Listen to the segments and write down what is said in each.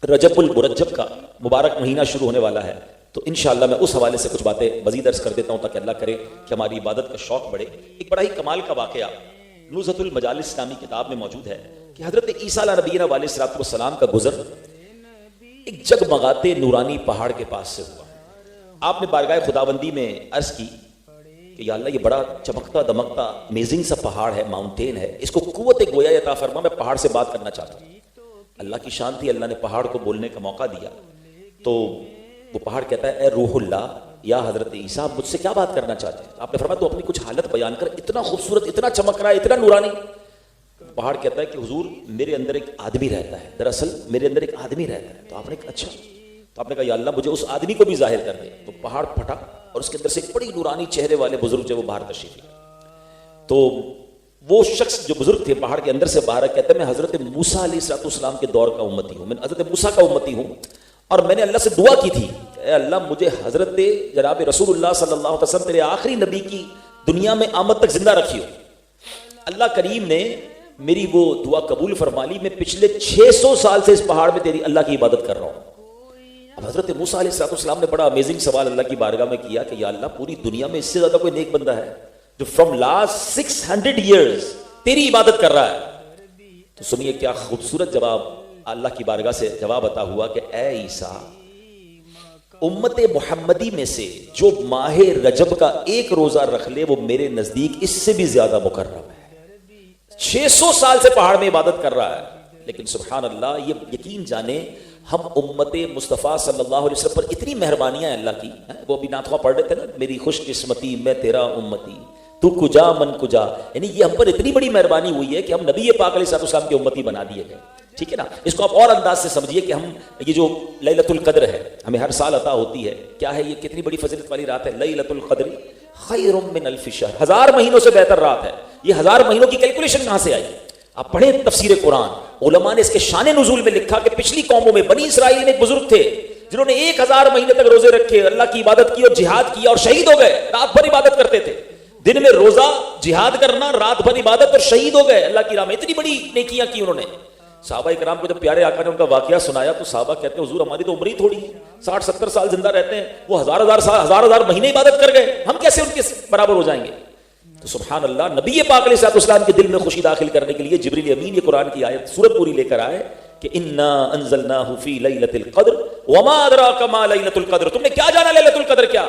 رجب المرجب کا مبارک مہینہ شروع ہونے والا ہے، تو انشاءاللہ میں اس حوالے سے کچھ باتیں مزید عرض کر دیتا ہوں تاکہ اللہ کرے کہ ہماری عبادت کا شوق بڑھے۔ ایک بڑا ہی کمال کا واقعہ نزہۃ المجالس اسلامی کتاب میں موجود ہے کہ حضرت عیسیٰ علیہ نبینا علیہ الصلوۃ والسلام کا گزر ایک جگمگاتے نورانی پہاڑ کے پاس سے ہوا۔ آپ نے بارگاہ خداوندی میں عرض کی کہ یا اللہ یہ بڑا چمکتا دمکتا امیزنگ سا پہاڑ ہے، ماؤنٹین ہے، اس کو قوت گویا عطا فرما، میں پہاڑ سے بات کرنا چاہتا ہوں۔ اللہ کی شان تھی، اللہ نے پہاڑ کو بولنے کا موقع دیا، تو وہ پہاڑ کہتا ہے اے روح اللہ یا حضرت عیسیٰ مجھ سے کیا بات کرنا چاہتے ہیں؟ آپ نے فرمایا تو اپنی کچھ حالت بیان کر، اتنا خوبصورت، اتنا چمک رہا ہے، اتنا نورانی۔ پہاڑ کہتا ہے کہ حضور میرے اندر ایک آدمی رہتا ہے، دراصل میرے اندر ایک آدمی رہتا ہے۔ تو آپ نے کہا اچھا، تو آپ نے کہا یا اللہ مجھے اس آدمی کو بھی ظاہر کر دے۔ تو پہاڑ پھٹا اور اس کے اندر سے ایک بڑی نورانی چہرے والے بزرگ جو وہ باہر تشریف لائے۔ تو وہ شخص جو بزرگ تھے پہاڑ کے اندر سے باہر کہتا ہے میں حضرت موسیٰ علیہ السلام کے دور کا امتی ہوں، میں حضرت موسیٰ کا امتی ہوں، اور میں نے اللہ سے دعا کی تھی اے اللہ مجھے حضرت جناب رسول اللہ صلی اللہ علیہ وسلم تیرے آخری نبی کی دنیا میں آمد تک زندہ رکھی ہو۔ اللہ کریم نے میری وہ دعا قبول فرما لی، میں پچھلے 600 سال سے اس پہاڑ میں تیری اللہ کی عبادت کر رہا ہوں۔ اب حضرت موسیٰ علیہ السلام نے بڑا امیزنگ سوال اللہ کی بارگاہ میں کیا کہ یا اللہ پوری دنیا میں اس سے زیادہ کوئی نیک بندہ ہے جو فرام لاسٹ 600 ایئرز تیری عبادت کر رہا ہے؟ تو سنیے کیا خوبصورت جواب اللہ کی بارگاہ سے جواب عطا ہوا کہ اے عیسیٰ امت محمدی میں سے جو ماہ رجب کا ایک روزہ رکھ لے وہ میرے نزدیک اس سے بھی زیادہ مکرم ہے۔ 600 سال سے پہاڑ میں عبادت کر رہا ہے، لیکن سبحان اللہ یہ یقین جانے ہم امت مصطفیٰ صلی اللہ علیہ وسلم پر اتنی مہربانیاں ہیں اللہ کی۔ وہ ابھی نعت خواہ پڑھ رہے تھے نا، میری خوش قسمتی میں تیرا امتی تو کجا من کجا، یعنی یہ ہم پر اتنی بڑی مہربانی ہوئی ہے کہ ہم نبی پاک علیہ السلام کی امتی بنا دیے گئے۔ ٹھیک ہے نا، اس کو آپ اور انداز سے سمجھیے کہ ہم یہ جو لیلۃ القدر ہے ہمیں ہر سال عطا ہوتی ہے، کیا ہے یہ کتنی بڑی فضیلت والی رات ہے؟ لیلۃ القدر خیر من الف شہر، 1000 مہینوں سے بہتر رات ہے۔ یہ 1000 مہینوں کی کیلکولیشن کہاں سے آئی؟ آپ پڑھیں تفسیر قرآن، علماء نے اس کے شان نزول میں لکھا کہ پچھلی قوموں میں بنی اسرائیل میں ایک بزرگ تھے جنہوں نے 1000 مہینے تک روزے رکھے، اللہ کی عبادت کی اور جہاد کیا اور شہید ہو گئے۔ رات بھر عبادت کرتے تھے، دن میں روزہ، جہاد کرنا، رات بھر عبادت، اور شہید ہو گئے اللہ کی راہ میں۔ اتنی بڑی نیکیاں کی انہوں نے۔ صحابہ کرام کو جب پیارے آقا نے ان کا واقعہ سنایا تو صحابہ کہتے ہیں حضور ہماری تو عمر ہی تھوڑی ہے، 60-70 سال زندہ رہتے ہیں، وہ ہزار مہینے عبادت کر گئے، ہم کیسے ان کے برابر ہو جائیں گے؟ تو سبحان اللہ، نبی پاک علیہ السلام کے دل میں خوشی داخل کرنے کے لیے جبریل امین یہ قرآن کی آیت سورت پوری لے کر آئے کہ انا انزلناہ فی لیلۃ القدر وما ادراک ما لیلۃ القدر، تم نے کیا جانا لیلۃ القدر کیا؟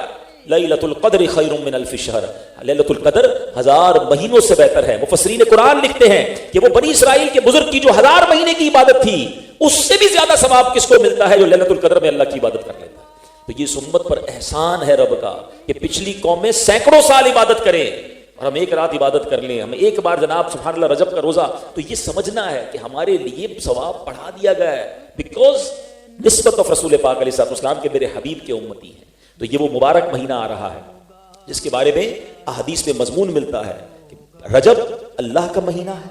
لیلۃ القدر خیر من الف شہر، لیلۃ القدر 1000 مہینوں سے بہتر ہے۔ مفسرین قرآن لکھتے ہیں کہ وہ بنی اسرائیل کے بزرگ کی جو 1000 مہینے کی عبادت تھی اس سے بھی زیادہ ثواب کس کو ملتا ہے؟ جو لیلۃ القدر میں اللہ کی عبادت کر لیتا ہے۔ تو یہ امت پر احسان ہے رب کا کہ پچھلی قومیں سینکڑوں سال عبادت کریں اور ہم ایک رات عبادت کر لیں، ہمیں ایک بار جناب سبحان اللہ رجب کا روزہ، تو یہ سمجھنا ہے کہ ہمارے لیے ثواب بڑھا دیا گیا ہے بیکاز نسبت آف رسول پاک علیہ السلام کے میرے حبیب کے امتی ہیں۔ تو یہ وہ مبارک مہینہ آ رہا ہے جس کے بارے میں احادیث میں مضمون ملتا ہے کہ رجب اللہ کا مہینہ ہے،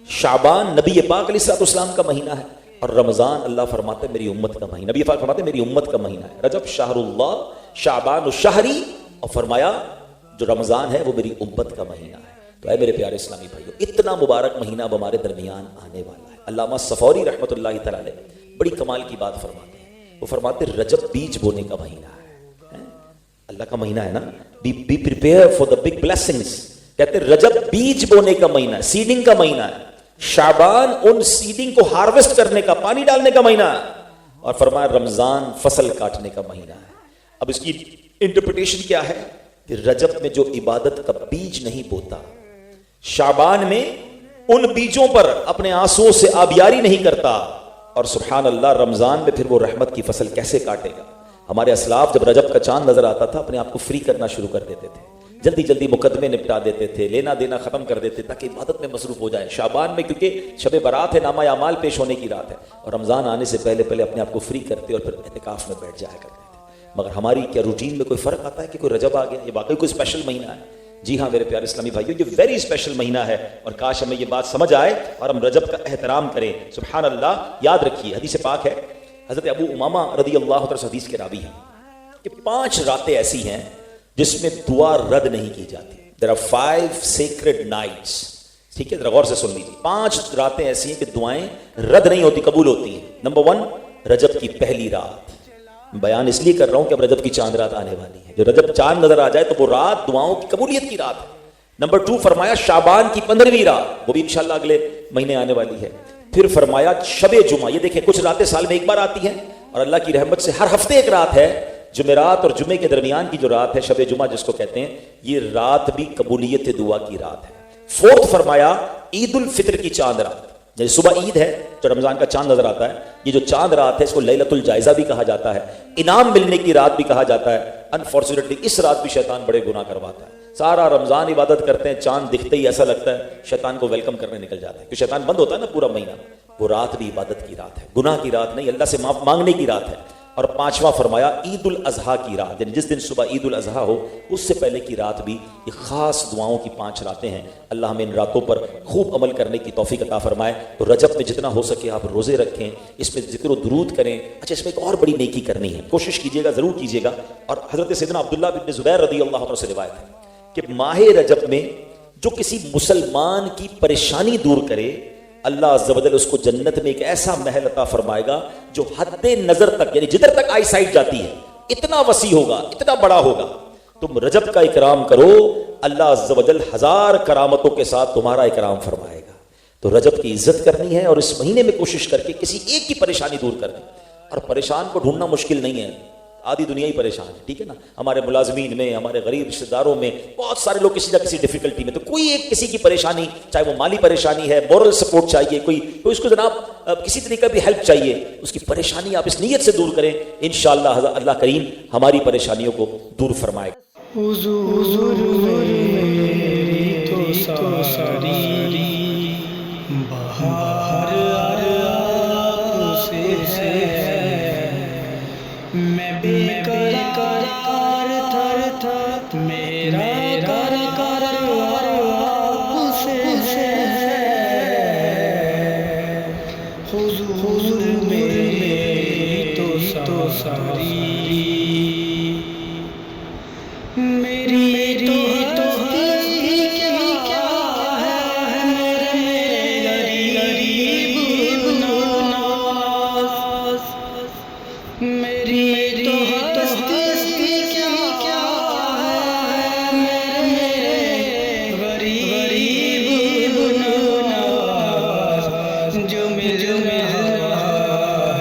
شعبان نبی پاک علیہ السلام کا مہینہ ہے، اور رمضان اللہ فرماتے ہیں میری امت کا مہینہ، نبی پاک فرماتے ہیں میری امت کا مہینہ ہے۔ رجب شہر اللہ، شعبان شہری، اور فرمایا جو رمضان ہے وہ میری امت کا مہینہ ہے۔ تو اے میرے پیارے اسلامی بھائیو، اتنا مبارک مہینہ اب ہمارے درمیان آنے والا ہے۔ علامہ صفوری رحمۃ اللہ تعالی علیہ بڑی کمال کی بات فرماتے ہیں، وہ فرماتے ہیں رجب بیج بونے کا مہینہ ہے، اللہ کا مہینہ ہے نا، be prepare for the big blessings, کہتے ہیں رجب بیج بونے کا مہینہ ہے، سیڈنگ کا مہینہ ہے، شعبان ان سیڈنگ کو ہارویسٹ کرنے کا، پانی ڈالنے کا مہینہ ہے، اور فرمایا رمضان فصل کاٹنے کا مہینہ ہے۔ اب اس کی انٹرپریٹیشن کیا ہے کہ رجب میں جو عبادت کا بیج نہیں بوتا، شعبان میں ان بیجوں پر اپنے آنسوؤں سے آبیاری نہیں کرتا، اور سبحان اللہ رمضان میں پھر وہ رحمت کی فصل کیسے کاٹے گا؟ ہمارے اسلاف جب رجب کا چاند نظر آتا تھا اپنے آپ کو فری کرنا شروع کر دیتے تھے، جلدی جلدی مقدمے نپٹا دیتے تھے، لینا دینا ختم کر دیتے تاکہ عبادت میں مصروف ہو جائیں۔ شعبان میں کیونکہ شب برات ہے، نامہ اعمال پیش ہونے کی رات ہے، اور رمضان آنے سے پہلے پہلے اپنے آپ کو فری کرتے اور پھر اعتکاف میں بیٹھ جایا کرتے تھے۔ مگر ہماری کیا روٹین میں کوئی فرق آتا ہے کہ کوئی رجب آ گیا؟ یہ واقعی کوئی اسپیشل مہینہ ہے؟ جی ہاں میرے پیارے اسلامی بھائیو، یہ ویری اسپیشل مہینہ ہے، اور کاش ہمیں یہ بات سمجھ آئے اور ہم رجب کا احترام کریں۔ سبحان اللہ، یاد رکھیے حدیث پاک ہے، حضرت ابو امامہ رضی اللہ عنہ حدیث کے راوی ہیں کہ 5 راتیں ایسی ہیں جس میں دعا رد نہیں کی جاتی۔ There are 5 sacred nights، ٹھیک ہے، ذرا غور سے سن لیجیے۔ 5 راتیں ایسی ہیں کہ دعائیں رد نہیں ہوتی، قبول ہوتی ہیں۔ نمبر 1 رجب کی پہلی رات. بیان اس لیے کر رہا ہوں کہ اب رجب کی چاند رات آنے والی ہے. جو رجب چاند نظر آ جائے تو وہ رات دعاؤں کی قبولیت کی رات ہے. نمبر 2 فرمایا شعبان کی 15ویں رات, وہ بھی انشاءاللہ اگلے مہینے آنے والی ہے. پھر فرمایا شب جمعہ. یہ دیکھیں کچھ راتیں سال میں ایک بار آتی ہیں اور اللہ کی رحمت سے ہر ہفتے ایک رات ہے. جمعرات اور جمعے کے درمیان کی جو رات ہے شب جمعہ جس کو کہتے ہیں, یہ رات بھی قبولیت دعا کی رات ہے. 4 فرمایا عید الفطر کی چاند رات. جیسے صبح عید ہے جو رمضان کا چاند نظر آتا ہے, یہ جو چاند رات ہے اس کو لیلۃ الجائزہ بھی کہا جاتا ہے, انعام ملنے کی رات بھی کہا جاتا ہے. انفارچونیٹلی اس رات بھی شیطان بڑے گناہ کرواتا ہے. سارا رمضان عبادت کرتے ہیں, چاند دکھتے ہی ایسا لگتا ہے شیطان کو ویلکم کرنے نکل جاتا ہے, کیونکہ شیطان بند ہوتا ہے نا پورا مہینہ. وہ رات بھی عبادت کی رات ہے, گناہ کی رات نہیں, اللہ سے معاف مانگنے کی رات ہے. اور 5واں فرمایا عید الاضحیٰ کی رات, یعنی جس دن صبح عید الاضحیٰ ہو اس سے پہلے کی رات بھی یہ خاص دعاؤں کی 5 راتیں ہیں. اللہ ہمیں ان راتوں پر خوب عمل کرنے کی توفیق عطا فرمائے. تو رجب میں جتنا ہو سکے آپ روزے رکھیں, اس میں ذکر و درود کریں. اچھا اس میں ایک اور بڑی نیکی کرنی ہے, کوشش کیجیے گا, ضرور کیجیے گا. اور حضرت سیدنا عبداللہ بن زبیر رضی اللہ عنہ سے روایت ہے کہ ماہ رجب میں جو کسی مسلمان کی پریشانی دور کرے, اللہ عز و جل اس کو جنت میں ایک ایسا محل عطا فرمائے گا جو حد نظر تک, یعنی جدھر تک آئی سائٹ جاتی ہے اتنا وسیع ہوگا, اتنا بڑا ہوگا. تم رجب کا اکرام کرو, اللہ عز و جل 1000 کرامتوں کے ساتھ تمہارا اکرام فرمائے گا. تو رجب کی عزت کرنی ہے اور اس مہینے میں کوشش کر کے کسی ایک کی پریشانی دور کرنی. اور پریشان کو ڈھونڈنا مشکل نہیں ہے, آدھی دنیا ہی پریشان ہے, ٹھیک ہے نا. ہمارے ملازمین میں, ہمارے غریب رشتہ داروں میں بہت سارے لوگ کسی نہ کسی ڈیفیکلٹی میں. تو کوئی ایک کسی کی پریشانی, چاہے وہ مالی پریشانی ہے, مورل سپورٹ چاہیے, کوئی اس کو جناب کسی طریقے بھی ہیلپ چاہیے, اس کی پریشانی آپ اس نیت سے دور کریں, انشاءاللہ اللہ کریم ہماری پریشانیوں کو دور فرمائے. حضور میری تو ساری بہار آپ سے ہے, میں بے قرار تھا, میرا قرار آپ سے ہے. حضور میری تو ساری میری تو ہستی کیا ہے, میرے غریب نواز. میری تو ہستی کیا ہے, میرے غریب نواز. جو مل رہا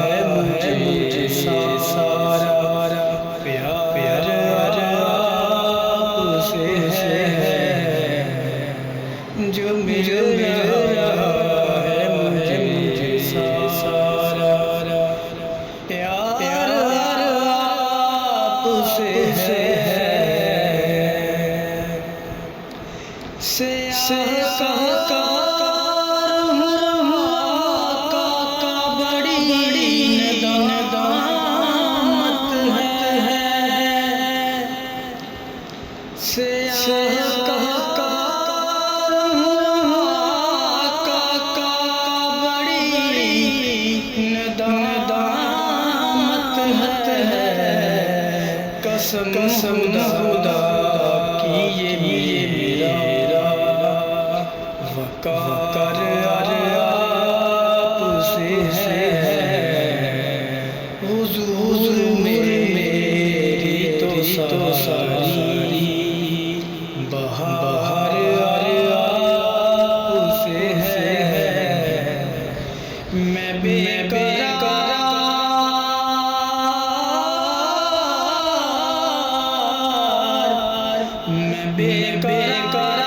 ہے مجھے سارا پیار جو مل رہا ہے مجھے سارا پیار آپ سے ہے. سیاہ کا بڑی ندامت ہے. سیاہ کا قسم خدا کی یہ میرا وقار آپ سے ہے. حضور میری تو ساری بہار آپ سے ہے. میں بے قرار بے قرار